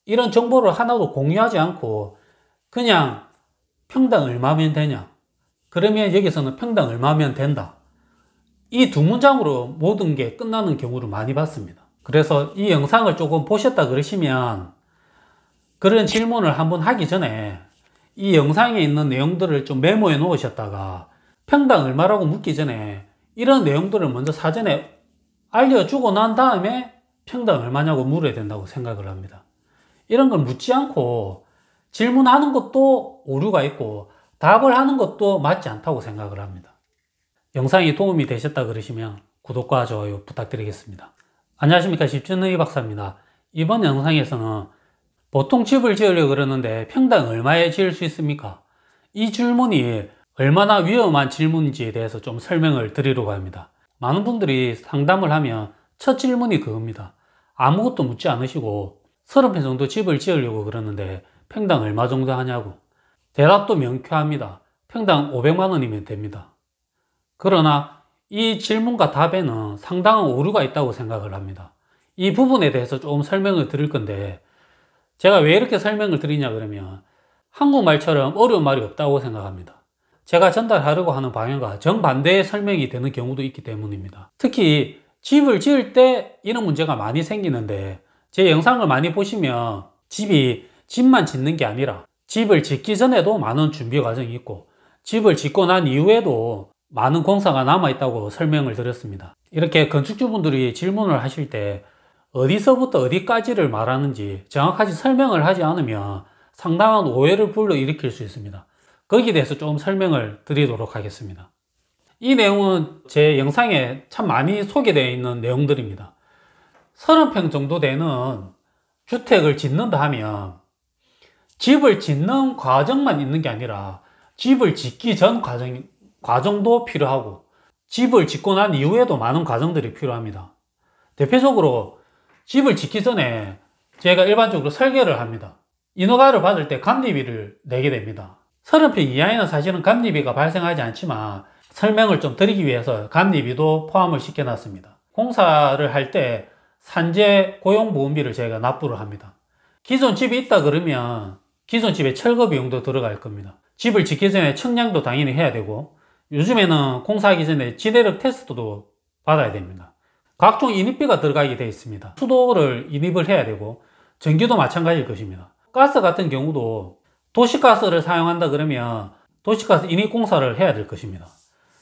이런 정보를 하나도 공유하지 않고 그냥 평당 얼마면 되냐, 그러면 여기서는 평당 얼마면 된다, 이 두 문장으로 모든 게 끝나는 경우를 많이 봤습니다. 그래서 이 영상을 조금 보셨다 그러시면 그런 질문을 한번 하기 전에 이 영상에 있는 내용들을 좀 메모해 놓으셨다가 평당 얼마라고 묻기 전에 이런 내용들을 먼저 사전에 알려주고 난 다음에 평당 얼마냐고 물어야 된다고 생각을 합니다. 이런 걸 묻지 않고 질문하는 것도 오류가 있고 답을 하는 것도 맞지 않다고 생각을 합니다. 영상이 도움이 되셨다 그러시면 구독과 좋아요 부탁드리겠습니다. 안녕하십니까, 집주는 박사입니다. 이번 영상에서는 보통 집을 지으려고 그러는데 평당 얼마에 지을 수 있습니까? 이 질문이 얼마나 위험한 질문인지에 대해서 좀 설명을 드리려고 합니다. 많은 분들이 상담을 하면 첫 질문이 그겁니다. 아무것도 묻지 않으시고 30평 정도 집을 지으려고 그러는데 평당 얼마 정도 하냐고. 대답도 명쾌합니다. 평당 500만 원이면 됩니다. 그러나 이 질문과 답에는 상당한 오류가 있다고 생각을 합니다. 이 부분에 대해서 좀 설명을 드릴 건데, 제가 왜 이렇게 설명을 드리냐 그러면 한국말처럼 어려운 말이 없다고 생각합니다. 제가 전달하려고 하는 방향과 정반대의 설명이 되는 경우도 있기 때문입니다. 특히 집을 지을 때 이런 문제가 많이 생기는데, 제 영상을 많이 보시면 집만 짓는 게 아니라 집을 짓기 전에도 많은 준비 과정이 있고 집을 짓고 난 이후에도 많은 공사가 남아있다고 설명을 드렸습니다. 이렇게 건축주분들이 질문을 하실 때 어디서부터 어디까지를 말하는지 정확하게 설명을 하지 않으면 상당한 오해를 불러일으킬 수 있습니다. 거기에 대해서 좀 설명을 드리도록 하겠습니다. 이 내용은 제 영상에 참 많이 소개되어 있는 내용들입니다. 30평 정도 되는 주택을 짓는다 하면 집을 짓는 과정만 있는 게 아니라 집을 짓기 전 과정도 필요하고 집을 짓고 난 이후에도 많은 과정들이 필요합니다. 대표적으로 집을 짓기 전에 제가 일반적으로 설계를 합니다. 인허가를 받을 때 감리비를 내게 됩니다. 30평 이하에는 사실은 감리비가 발생하지 않지만 설명을 좀 드리기 위해서 감리비도 포함을 시켜놨습니다. 공사를 할 때 산재 고용보험비를 제가 납부를 합니다. 기존 집이 있다 그러면 기존 집에 철거 비용도 들어갈 겁니다. 집을 짓기 전에 청량도 당연히 해야 되고, 요즘에는 공사하기 전에 지대력 테스트도 받아야 됩니다. 각종 인입비가 들어가게 되어 있습니다. 수도를 인입을 해야 되고 전기도 마찬가지일 것입니다. 가스 같은 경우도 도시가스를 사용한다 그러면 도시가스 인입 공사를 해야 될 것입니다.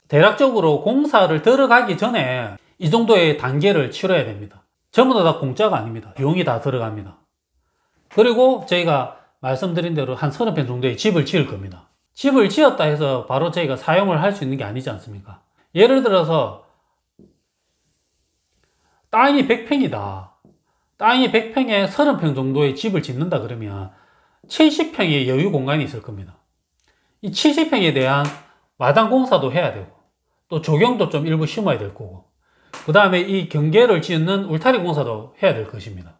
대략적으로 공사를 들어가기 전에 이 정도의 단계를 치러야 됩니다. 전부 다 공짜가 아닙니다. 비용이 다 들어갑니다. 그리고 저희가 말씀드린 대로 한 30평 정도의 집을 지을 겁니다. 집을 지었다 해서 바로 저희가 사용을 할 수 있는 게 아니지 않습니까? 예를 들어서 땅이 100평이다. 땅이 100평에 30평 정도의 집을 짓는다 그러면 70평의 여유 공간이 있을 겁니다. 이 70평에 대한 마당 공사도 해야 되고 또 조경도 좀 일부 심어야 될 거고, 그 다음에 이 경계를 짓는 울타리 공사도 해야 될 것입니다.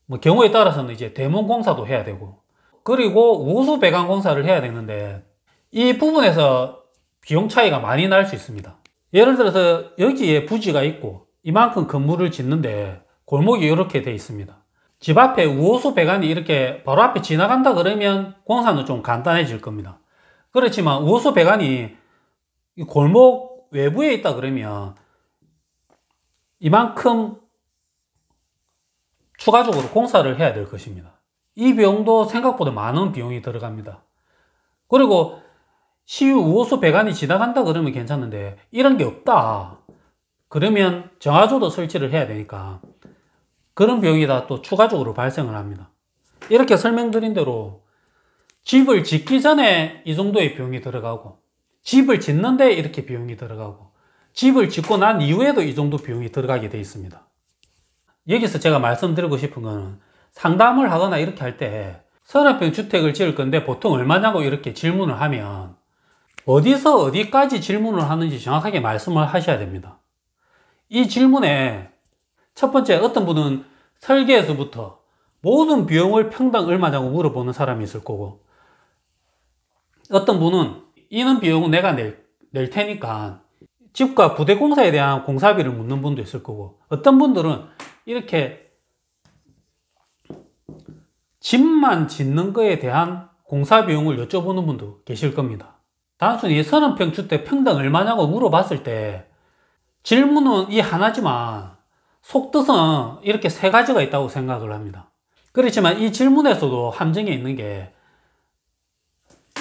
뭐 경우에 따라서는 이제 대문 공사도 해야 되고, 그리고 우수 배관 공사를 해야 되는데 이 부분에서 비용 차이가 많이 날 수 있습니다. 예를 들어서 여기에 부지가 있고 이만큼 건물을 짓는데 골목이 이렇게 돼 있습니다. 집 앞에 우호수 배관이 이렇게 바로 앞에 지나간다 그러면 공사는 좀 간단해질 겁니다. 그렇지만 우호수 배관이 골목 외부에 있다 그러면 이만큼 추가적으로 공사를 해야 될 것입니다. 이 비용도 생각보다 많은 비용이 들어갑니다. 그리고 시유 우호수 배관이 지나간다 그러면 괜찮은데 이런 게 없다 그러면 정화조도 설치를 해야 되니까 그런 비용이 다 또 추가적으로 발생을 합니다. 이렇게 설명드린 대로 집을 짓기 전에 이 정도의 비용이 들어가고 집을 짓는데 이렇게 비용이 들어가고 집을 짓고 난 이후에도 이 정도 비용이 들어가게 되어 있습니다. 여기서 제가 말씀드리고 싶은 거는 상담을 하거나 이렇게 할 때 30평 주택을 지을 건데 보통 얼마냐고 이렇게 질문을 하면 어디서 어디까지 질문을 하는지 정확하게 말씀을 하셔야 됩니다. 이 질문에 첫 번째, 어떤 분은 설계에서부터 모든 비용을 평당 얼마냐고 물어보는 사람이 있을 거고, 어떤 분은 이는 비용은 내가 낼 테니까 집과 부대 공사에 대한 공사비를 묻는 분도 있을 거고, 어떤 분들은 이렇게 집만 짓는 거에 대한 공사 비용을 여쭤보는 분도 계실 겁니다. 단순히 30평 주택 평당 얼마냐고 물어봤을 때 질문은 이 하나지만 속뜻은 이렇게 세 가지가 있다고 생각을 합니다. 그렇지만 이 질문에서도 함정이 있는 게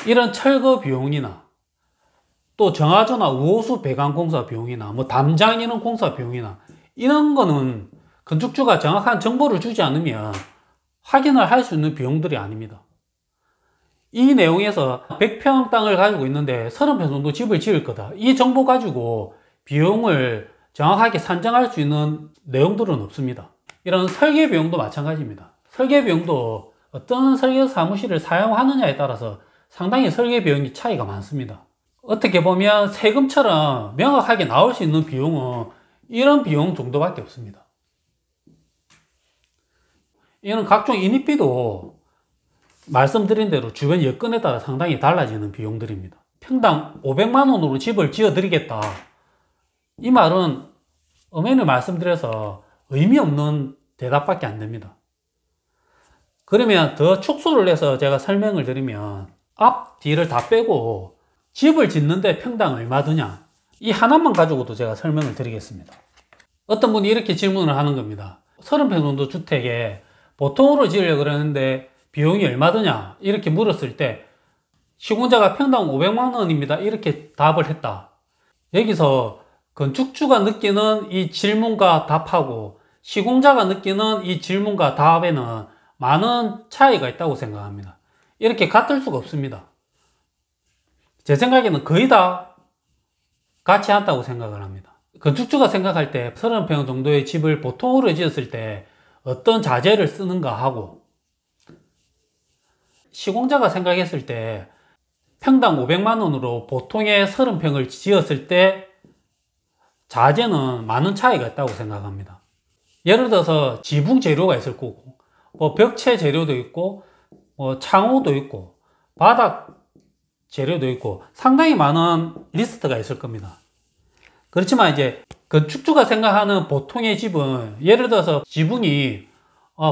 이런 철거 비용이나 또 정화조나 우호수 배관 공사 비용이나 뭐 담장 이런 공사 비용이나 이런 거는 건축주가 정확한 정보를 주지 않으면 확인을 할 수 있는 비용들이 아닙니다. 이 내용에서 100평 땅을 가지고 있는데 30평 정도 집을 지을 거다. 이 정보 가지고 비용을 정확하게 산정할 수 있는 내용들은 없습니다. 이런 설계 비용도 마찬가지입니다. 설계 비용도 어떤 설계 사무실을 사용하느냐에 따라서 상당히 설계 비용이 차이가 많습니다. 어떻게 보면 세금처럼 명확하게 나올 수 있는 비용은 이런 비용 정도밖에 없습니다. 이런 각종 인입비도 말씀드린 대로 주변 여건에 따라 상당히 달라지는 비용들입니다. 평당 500만 원으로 집을 지어 드리겠다. 이 말은 엄연히 말씀드려서 의미 없는 대답밖에 안 됩니다. 그러면 더 축소를 해서 제가 설명을 드리면 앞, 뒤를 다 빼고 집을 짓는데 평당 얼마 드냐? 이 하나만 가지고도 제가 설명을 드리겠습니다. 어떤 분이 이렇게 질문을 하는 겁니다. 30평 정도 주택에 보통으로 지으려고 그러는데 비용이 얼마 드냐? 이렇게 물었을 때 시공자가 평당 500만 원입니다. 이렇게 답을 했다. 여기서 건축주가 느끼는 이 질문과 답하고 시공자가 느끼는 이 질문과 답에는 많은 차이가 있다고 생각합니다. 이렇게 같을 수가 없습니다. 제 생각에는 거의 다 같지 않다고 생각을 합니다. 건축주가 생각할 때 30평 정도의 집을 보통으로 지었을 때 어떤 자재를 쓰는가 하고 시공자가 생각했을 때 평당 500만 원으로 보통의 30평을 지었을 때 자재는 많은 차이가 있다고 생각합니다. 예를 들어서 지붕 재료가 있을 거고 뭐 벽체 재료도 있고 뭐 창호도 있고 바닥 재료도 있고 상당히 많은 리스트가 있을 겁니다. 그렇지만 이제 건축주가 생각하는 보통의 집은 예를 들어서 지붕이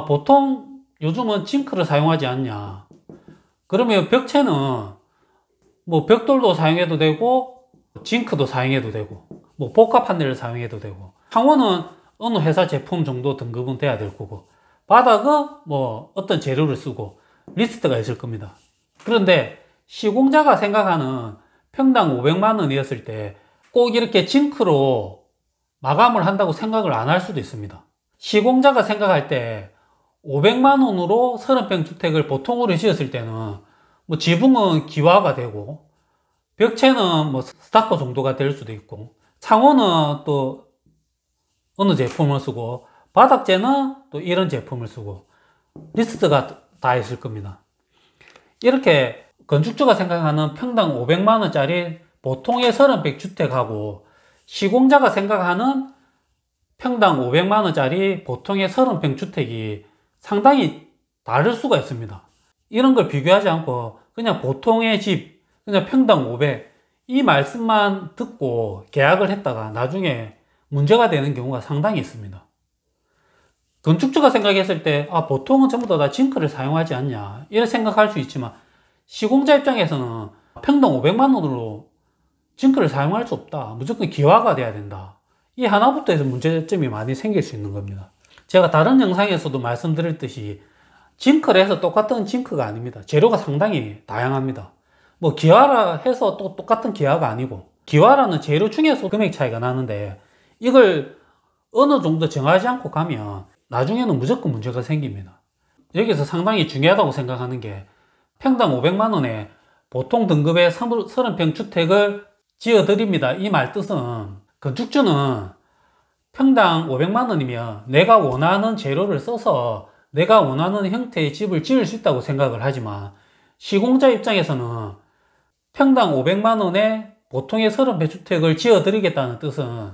보통 요즘은 징크를 사용하지 않냐. 그러면 벽체는 뭐 벽돌도 사용해도 되고 징크도 사용해도 되고 뭐 복합 판넬을 사용해도 되고 창호는 어느 회사 제품 정도 등급은 돼야 될 거고 바닥은 뭐 어떤 재료를 쓰고 리스트가 있을 겁니다. 그런데 시공자가 생각하는 평당 500만 원이었을 때 꼭 이렇게 징크로 마감을 한다고 생각을 안 할 수도 있습니다. 시공자가 생각할 때 500만 원으로 30평 주택을 보통으로 지었을 때는 뭐 지붕은 기와가 되고 벽체는 뭐 스타코 정도가 될 수도 있고 창호는 또 어느 제품을 쓰고 바닥재는 또 이런 제품을 쓰고 리스트가 다 있을 겁니다. 이렇게 건축주가 생각하는 평당 500만 원짜리 보통의 30평 주택하고 시공자가 생각하는 평당 500만 원짜리 보통의 30평 주택이 상당히 다를 수가 있습니다. 이런 걸 비교하지 않고 그냥 보통의 집, 그냥 평당 500, 이 말씀만 듣고 계약을 했다가 나중에 문제가 되는 경우가 상당히 있습니다. 건축주가 생각했을 때 보통은 전부 다 징크를 사용하지 않냐 이렇게 생각할 수 있지만 시공자 입장에서는 평당 500만 원으로 징크를 사용할 수 없다. 무조건 기와가 돼야 된다. 이 하나부터 해서 문제점이 많이 생길 수 있는 겁니다. 제가 다른 영상에서도 말씀드렸듯이 징크를 해서 똑같은 징크가 아닙니다. 재료가 상당히 다양합니다. 뭐 기와라 해서 또 똑같은 기와가 아니고 기와라는 재료 중에서 금액 차이가 나는데 이걸 어느 정도 정하지 않고 가면 나중에는 무조건 문제가 생깁니다. 여기서 상당히 중요하다고 생각하는 게 평당 500만 원에 보통 등급의 30평 주택을 지어드립니다. 이 말 뜻은 건축주는 평당 500만 원이면 내가 원하는 재료를 써서 내가 원하는 형태의 집을 지을 수 있다고 생각을 하지만 시공자 입장에서는 평당 500만 원에 보통의 30평 주택을 지어드리겠다는 뜻은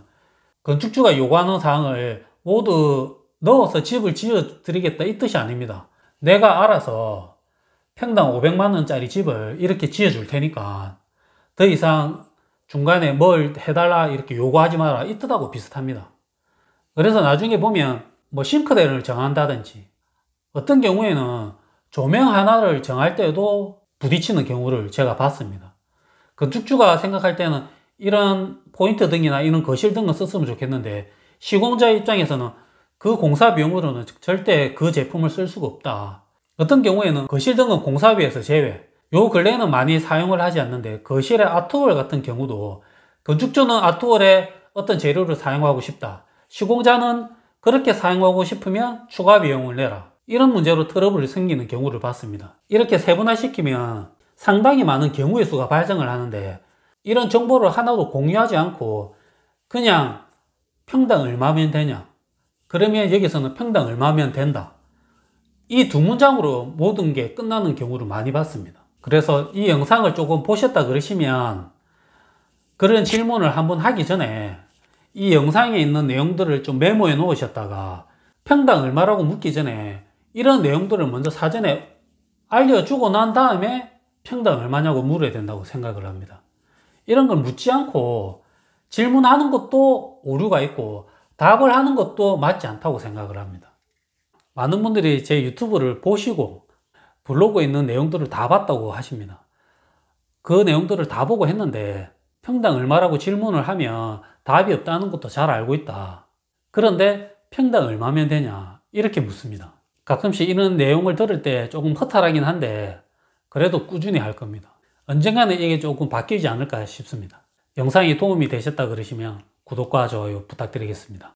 건축주가 요구하는 사항을 모두 넣어서 집을 지어드리겠다 이 뜻이 아닙니다. 내가 알아서 평당 500만 원짜리 집을 이렇게 지어줄 테니까 더 이상 중간에 뭘 해달라 이렇게 요구하지 마라 이 뜻하고 비슷합니다. 그래서 나중에 보면 뭐 싱크대를 정한다든지 어떤 경우에는 조명 하나를 정할 때도 부딪히는 경우를 제가 봤습니다. 건축주가 생각할 때는 이런 포인트 등이나 이런 거실 등은 썼으면 좋겠는데 시공자 입장에서는 그 공사 비용으로는 절대 그 제품을 쓸 수가 없다. 어떤 경우에는 거실 등은 공사비에서 제외. 요 근래에는 많이 사용을 하지 않는데 거실의 아트월 같은 경우도 건축주는 아트월에 어떤 재료를 사용하고 싶다. 시공자는 그렇게 사용하고 싶으면 추가 비용을 내라. 이런 문제로 트러블이 생기는 경우를 봤습니다. 이렇게 세분화시키면 상당히 많은 경우의 수가 발생을 하는데 이런 정보를 하나도 공유하지 않고 그냥 평당 얼마면 되냐? 그러면 여기서는 평당 얼마면 된다. 이 두 문장으로 모든 게 끝나는 경우를 많이 봤습니다. 그래서 이 영상을 조금 보셨다 그러시면 그런 질문을 한번 하기 전에 이 영상에 있는 내용들을 좀 메모해 놓으셨다가 평당 얼마라고 묻기 전에 이런 내용들을 먼저 사전에 알려주고 난 다음에 평당 얼마냐고 물어야 된다고 생각을 합니다. 이런 걸 묻지 않고 질문하는 것도 오류가 있고 답을 하는 것도 맞지 않다고 생각을 합니다. 많은 분들이 제 유튜브를 보시고 블로그에 있는 내용들을 다 봤다고 하십니다. 그 내용들을 다 보고 했는데 평당 얼마라고 질문을 하면 답이 없다는 것도 잘 알고 있다. 그런데 평당 얼마면 되냐 이렇게 묻습니다. 가끔씩 이런 내용을 들을 때 조금 허탈하긴 한데 그래도 꾸준히 할 겁니다. 언젠가는 이게 조금 바뀌지 않을까 싶습니다. 영상이 도움이 되셨다 그러시면 구독과 좋아요 부탁드리겠습니다.